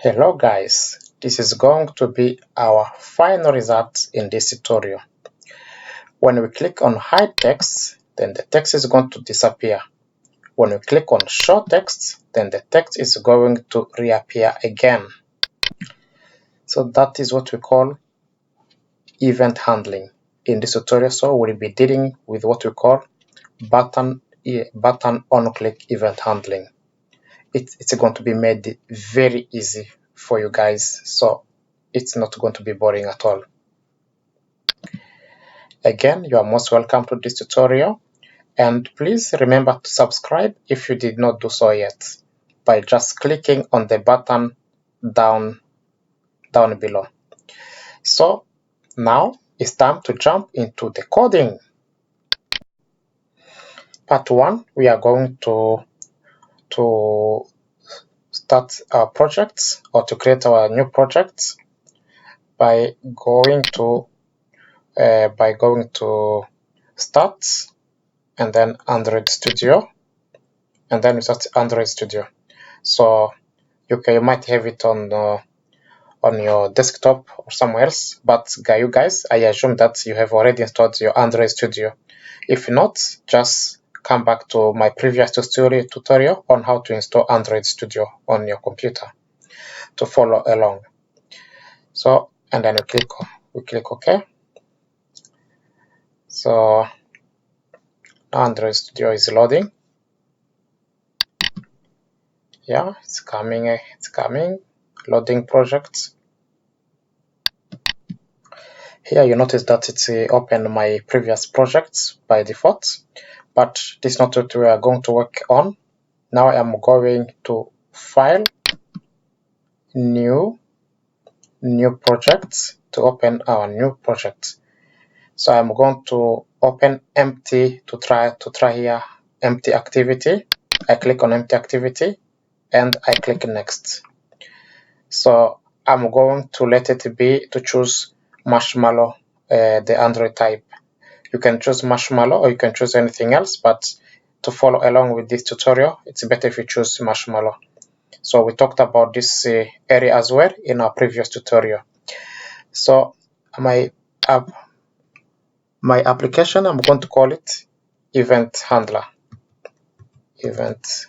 Hello guys, this is going to be our final result in this tutorial. When we click on hide text, then the text is going to disappear. When we click on show text, then the text is going to reappear again. So that is what we call event handling in this tutorial. So we'll be dealing with what we call button on-click event handling. It's going to be made very easy for you guys, so it's not going to be boring at all. Again, you are most welcome to this tutorial, and please remember to subscribe if you did not do so yet by just clicking on the button down below. So now it's time to jump into the coding. Part 1, we are going to start our projects or to create our new projects by going to start and then Android Studio, and then we start Android Studio. So you might have it on your desktop or somewhere else, but you guys, I assume that you have already installed your Android Studio. If not, just come back to my previous tutorial on how to install Android Studio on your computer to follow along. So, and then we click OK. So Android Studio is loading. Yeah, it's coming, loading projects. Here you notice that it's opened my previous projects by default, but this is not what we are going to work on. Now I am going to File, New Projects to open our new project. So I'm going to open empty to try here, empty activity. I click on empty activity and I click next. So I'm going to let it be to choose Marshmallow, the Android type. You can choose Marshmallow or you can choose anything else, but to follow along with this tutorial, it's better if you choose Marshmallow. So we talked about this area as well in our previous tutorial. So my application, I'm going to call it Event Handler. Event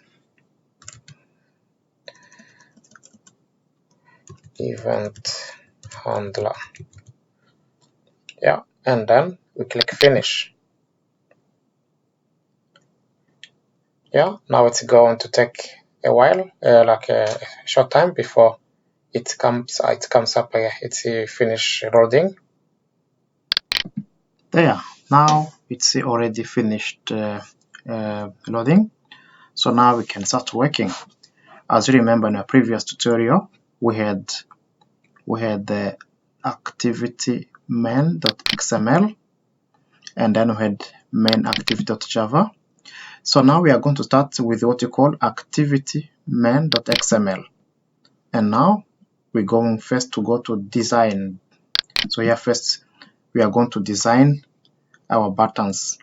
Handler. Yeah, and then we click Finish. Yeah, now it's going to take a while, like a short time before it comes up. It's finished loading. There, now it's already finished loading. So now we can start working. As you remember in our previous tutorial, we had the activity main.xml, and then we had main activity.java. So now we are going to start with what you call activity main.xml. And now we're going first to go to design. So here first we are going to design our buttons.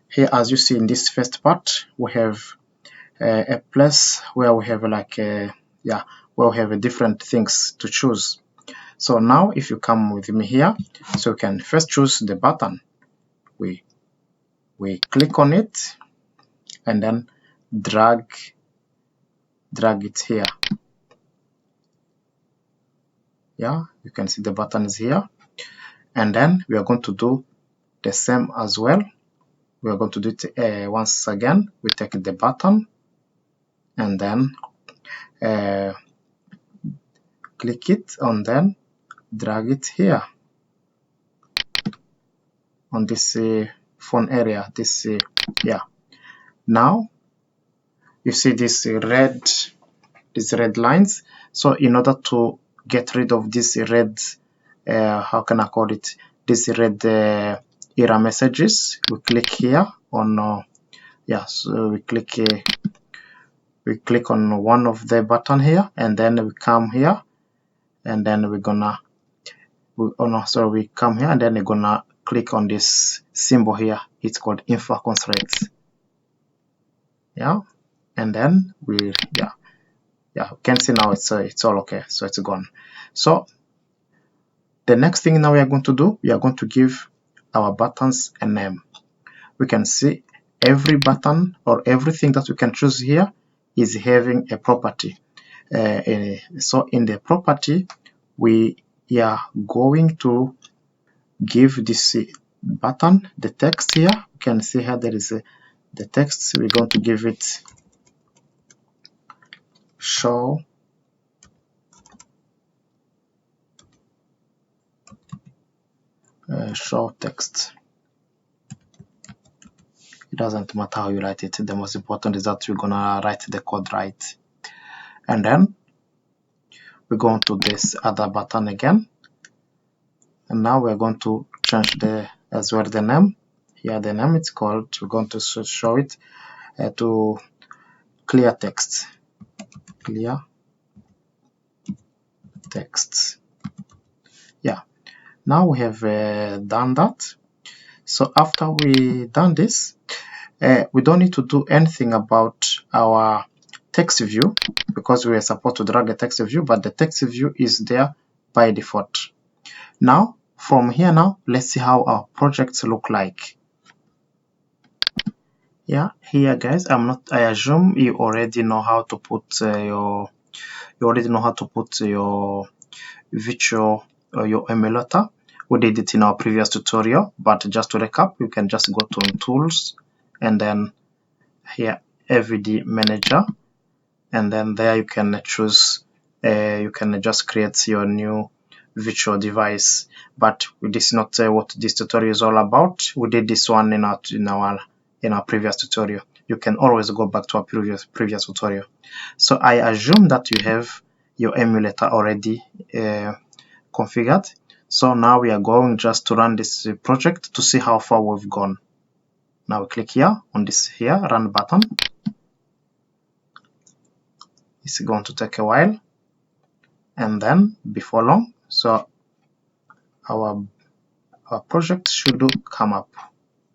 Here, as you see in this first part, we have a place where we have where we have different things to choose. So now if you come with me here, so you can first choose the button. We click on it and then drag it here. Yeah, you can see the button is here, and then we are going to do the same as well. We are going to do it once again. We take the button and then click it and then drag it here on this phone area. Yeah. Now you see this red lines. So in order to get rid of this red, how can I call it? This red error messages. We click here on so we click on one of the button here, and then we come here, and then we come here, and then we're gonna click on this symbol here. It's called infra constraints. Yeah, and then Yeah, you can see now it's all okay, so it's gone. So the next thing now we are going to do, we are going to give our buttons a name. We can see every button or everything that we can choose here is having a property. So in the property, we are going to give this button the text here. You can see here there is the text. We're going to give it show show text. It doesn't matter how you write it. The most important is that we're gonna write the code right. And then we go to this other button again, and now we're going to change the as well the name. Here the name it's called, we're going to show it to clear text. Clear text. Yeah, now we have done that. So after we done this, we don't need to do anything about our text view because we are supposed to drag a text view, but the text view is there by default. Now from here, now let's see how our projects look like. Yeah, here guys, I assume you already know how to put your virtual your emulator. We did it in our previous tutorial, but just to recap, you can just go to tools and then here AVD manager, and then there you can choose you can just create your new virtual device. But this is not what this tutorial is all about. We did this one in our previous tutorial. You can always go back to our previous tutorial. So I assume that you have your emulator already configured. So now we are going just to run this project to see how far we've gone. Now we click here on this run button. It's going to take a while and then before long, so our project should come up.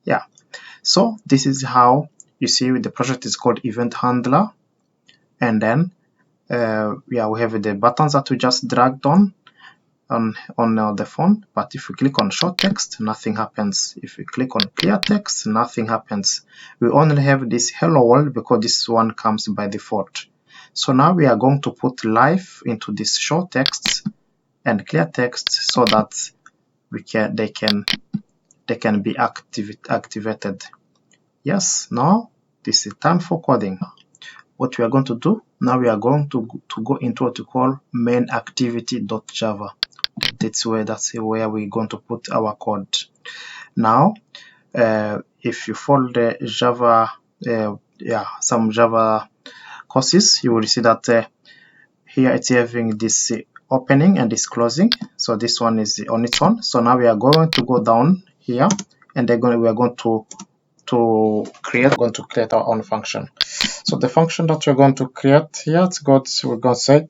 Yeah, so this is how you see the project is called event handler, and then yeah, we have the buttons that we just dragged on the phone. But if we click on short text, nothing happens. If we click on clear text, nothing happens. We only have this hello world because this one comes by default. So now we are going to put life into this short text and clear text so that they can be activated. Yes, now this is time for coding. What we are going to do now, we are going to go into what we call main activity.java. That's where we're going to put our code. Now if you follow the Java some Java courses, you will see that here it's having this opening and this closing. So this one is on its own. So now we are going to go down here, and we are going to create our own function. So the function that we're going to create here, we're going to say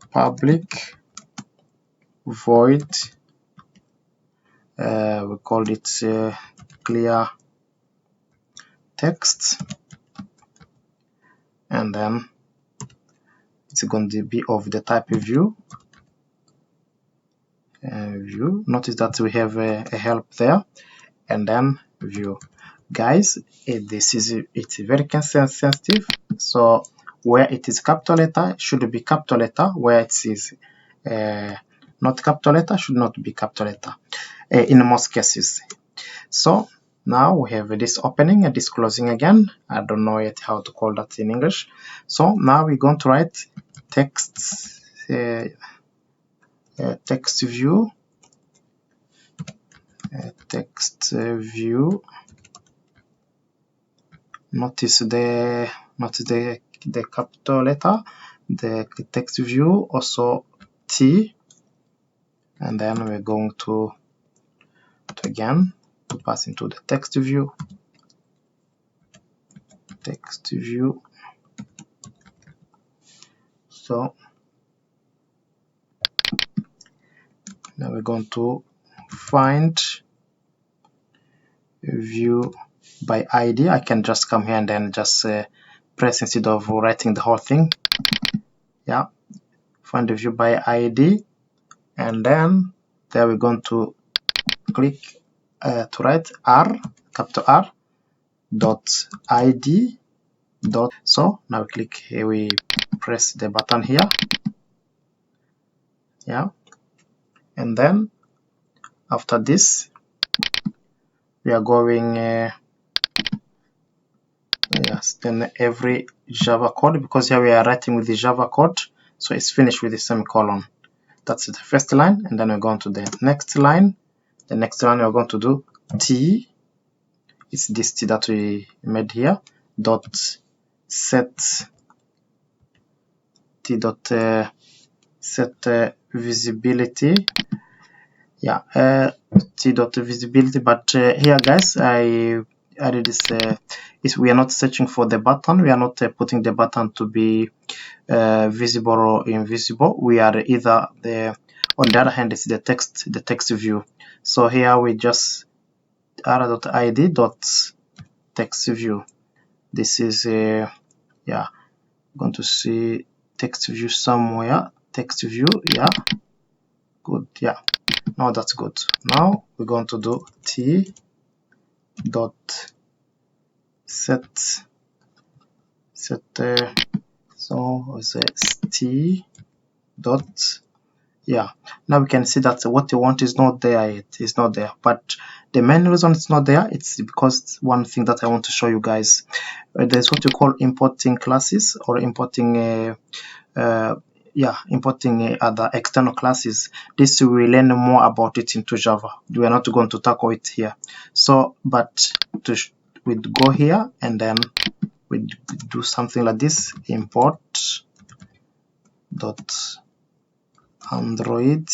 public void, we call it clear text, and then it's going to be of the type view. Notice that we have a help there, and then view. Guys, it's very sensitive. So where it is capital letter, it should be capital letter. Where it is not capital letter, should not be capital letter in most cases. So now we have this opening and this closing again. I don't know yet how to call that in English. So now we're going to write text text view notice the capital letter, the text view also T, and then we're going to again to pass into the text view. So now we're going to find view by ID. I can just come here and then just press, instead of writing the whole thing, find the view by ID, and then there we're going to click to write R, capital R, dot ID dot. So now we click here, we press the button here, yeah, and then after this we are going yes, then every Java code, because here we are writing with the Java code, so it's finished with the semicolon. That's the first line, and then we're going to the next line. The next line we're going to do T, it's this T that we made here, dot set T dot set visibility, yeah, T dot visibility. But here guys, I added this is we are not searching for the button, we are not putting the button to be visible or invisible. We are either the, on the other hand, it's the text view. So here we just r.id dot text view. This is yeah, I'm going to see text view somewhere. Text view, yeah, good, yeah. Now that's good. Now we're going to do T dot set so it's T dot, yeah. Now we can see that what you want is not there yet. It's not there, but the main reason it's not there, it's because one thing that I want to show you guys, there's what you call importing classes, or importing importing other external classes. This we learn more about it into Java. We are not going to tackle it here. So but we'd go here and then we do something like this: import dot Android,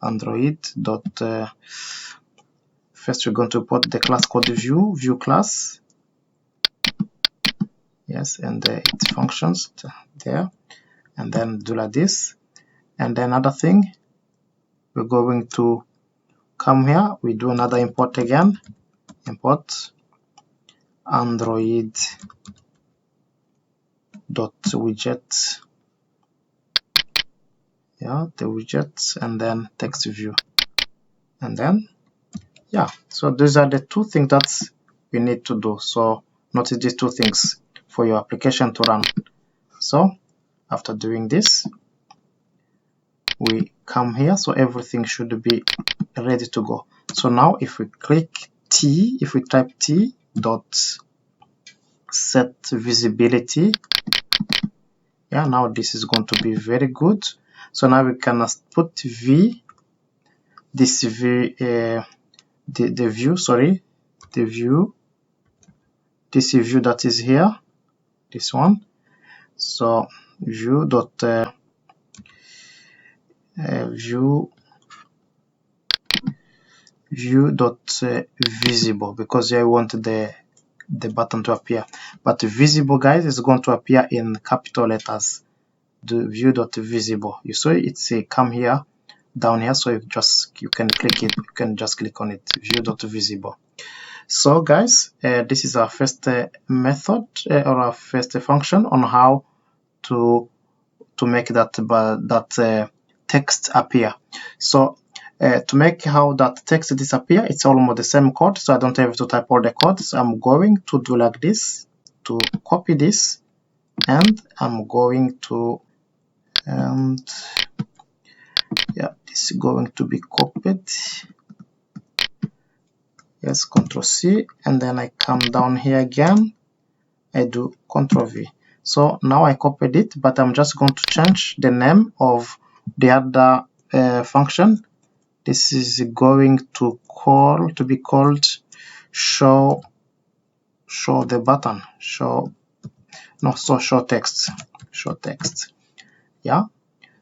Android dot first we're going to import the class called view class, yes, and its functions there, and then do like this. And then another thing, we're going to come here, we do another import again, import Android dot widget, yeah, the widget, and then text view, and then yeah. So these are the two things that we need to do. So notice these two things for your application to run. So after doing this, we come here, so everything should be ready to go. So now if we click T, if we type T dot set visibility, yeah, now this is going to be very good. So now we can put V, this V, the view, sorry, the view, this view that is here, this one. So view dot view dot visible, because I want the button to appear, but visible guys is going to appear in capital letters. The view dot visible, you saw it's a come here down here, so you can click it, you can just click on it, view dot visible. So guys, this is our first method or our first function on how to make that text appear. So to make how that text disappear, it's almost the same code, so I don't have to type all the code. So I'm going to do like this, to copy this, and I'm going to yeah, this is going to be copied, yes, Ctrl C, and then I come down here again, I do Ctrl V. So now I copied it, but I'm just going to change the name of the other function. This is going to be called show the button, show text, yeah.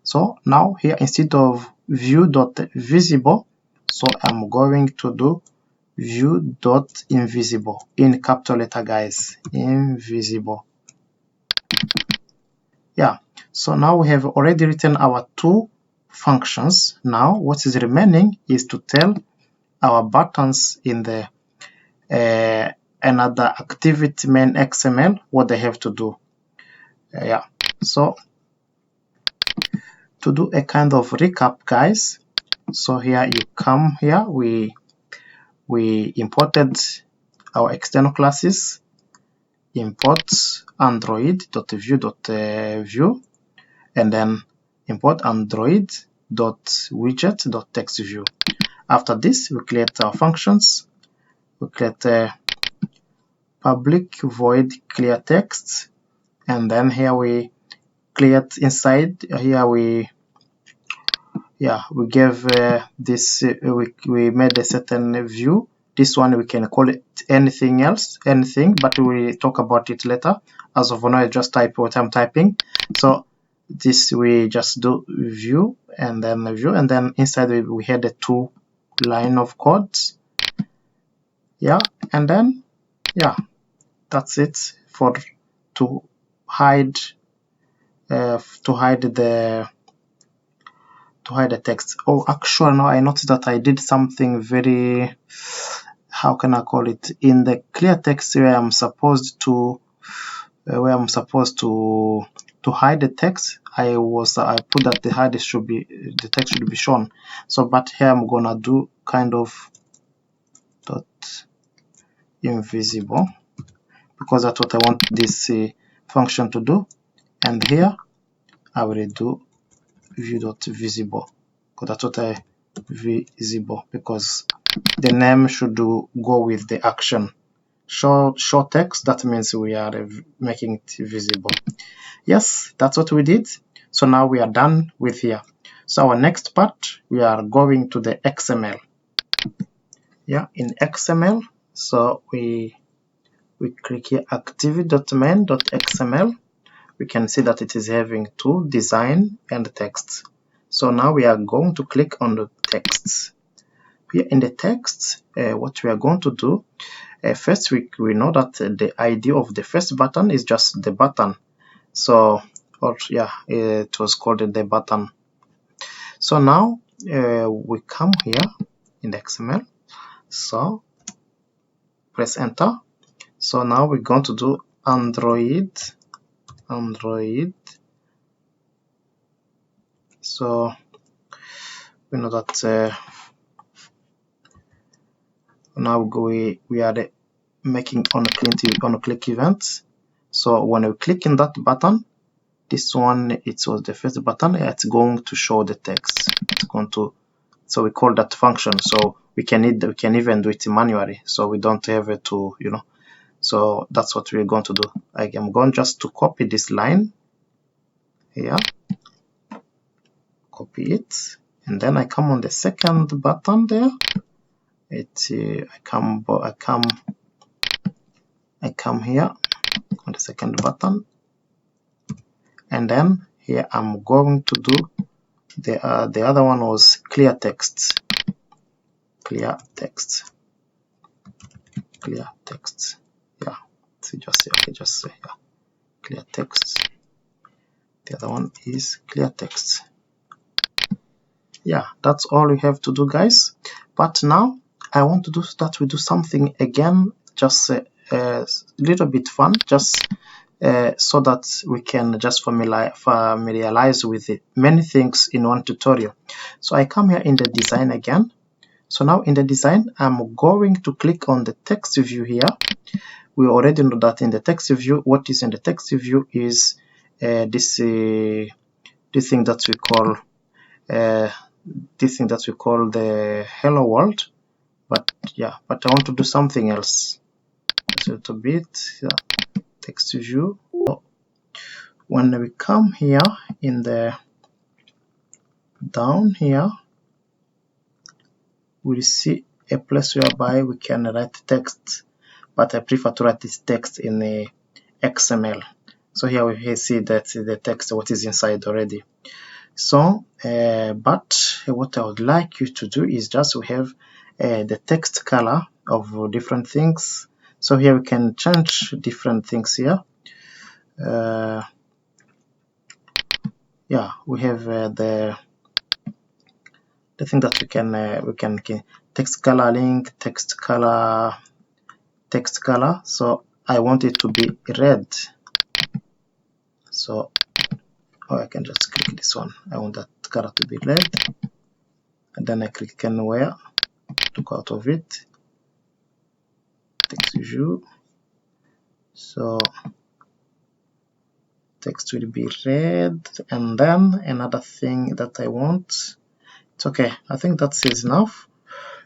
So now here, instead of view dot visible, so I'm going to do view dot invisible, in capital letter guys, invisible, yeah. So now we have already written our two functions. Now what is remaining is to tell our buttons in the another activity main XML what they have to do, yeah. So to do a kind of recap, guys. So here you come here, we imported our external classes, import android.view.view, and then import android.widget.textView. After this, we create our functions. We create a public void clear text, and then here we create inside here we gave this we made a certain view. This one we can call it anything else, anything, but we talk about it later. As of now, I just type what I'm typing. So this we just do view and then view, and then inside we had a 2 line of codes. And then that's it for to hide the text. Oh, actually now I noticed that I did something very, how can I call it, in the clear text where I'm supposed to hide the text. I put that the text should be shown. So but here I'm gonna do kind of dot invisible, because that's what I want this function to do. And here I will do view.visible, because that's what I visible, because the name should go with the action. Show text, that means we are making it visible. Yes, that's what we did. So now we are done with here. So our next part, we are going to the XML. In XML, so we click here activity.main.xml. We can see that it is having 2, design and text. So now we are going to click on the text. Here in the text, what we are going to do, first we know that the ID of the first button is just the button. So it was called the button. So now we come here in the XML, so press enter. So now we're going to do Android. So we know that now we are making on-click events. So when we click in that button, this one, it was the first button, it's going to show the text. It's going to, so we call that function. So we can even do it manually, so we don't have to, so that's what we're going to do. I am going just to copy this line here, copy it, and then I come on the second button there. I come here on the second button, and then here I'm going to do the other one was clear text. So just say clear text. The other one is clear text. That's all we have to do, guys. But now I want to do that we do something again, just a little bit fun, just so that we can just familiarize with many things in one tutorial. So I come here in the design again. So now in the design, I'm going to click on the text view here. We already know that in the text view, what is in the text view is this thing that we call the hello world. But I want to do something else. Just a little bit. Text view. When we come here in the down here, we'll see a place whereby we can write text, but I prefer to write this text in the XML. So here we see that the text, what is inside already. So but what I would like you to do is just we have the text color of different things. So here we can change different things here. We have the thing that we can text color link, text color. So I want it to be red. So or I can just click this one. I want that color to be red, and then I click anywhere to go out of it. Text view, so text will be red. And then another thing that I want, it's okay, I think that is enough.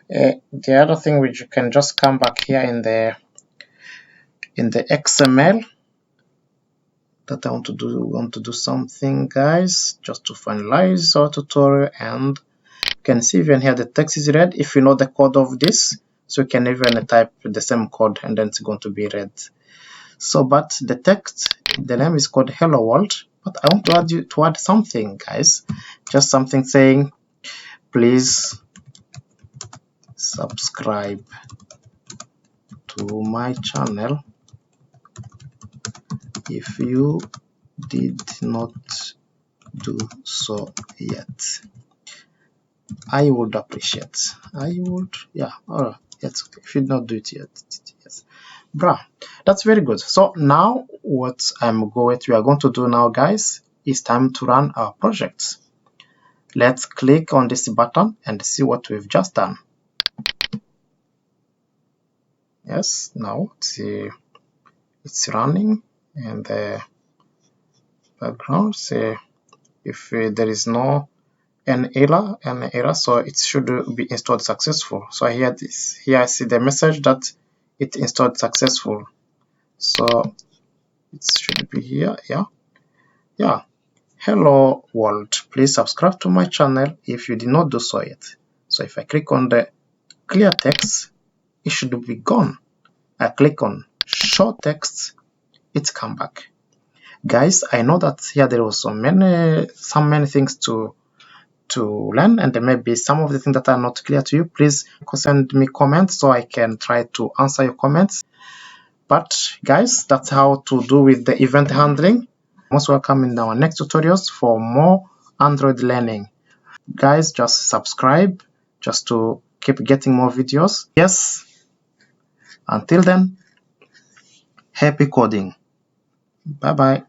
The other thing which you can just come back here in the XML that I want to do something, guys, just to finalize our tutorial. And you can see even here the text is red. If you know the code of this, so you can even type the same code and then it's going to be red. So but the text, the name is called hello world, but I want to add something, guys, just something saying please subscribe to my channel if you did not do so yet. I would appreciate. Yeah. Alright. It's okay. If you did not do it yet, yes. Bruh, that's very good. So now what we are going to do now, guys, is time to run our project. Let's click on this button and see what we've just done. Yes, now it's running, and the background say if there is no an error, so it should be installed successful. So here I see the message that it installed successful, so it should be here. Yeah. Hello world, please subscribe to my channel if you did not do so yet. So if I click on the clear text, it should be gone. I click on show text, it's come back. Guys, I know that here there was so many things to learn, and there may be some of the things that are not clear to you. Please send me comments so I can try to answer your comments. But guys, that's how to do with the event handling. Most welcome in our next tutorials for more Android learning. Guys, just subscribe just to keep getting more videos. Yes, until then, happy coding. Bye bye.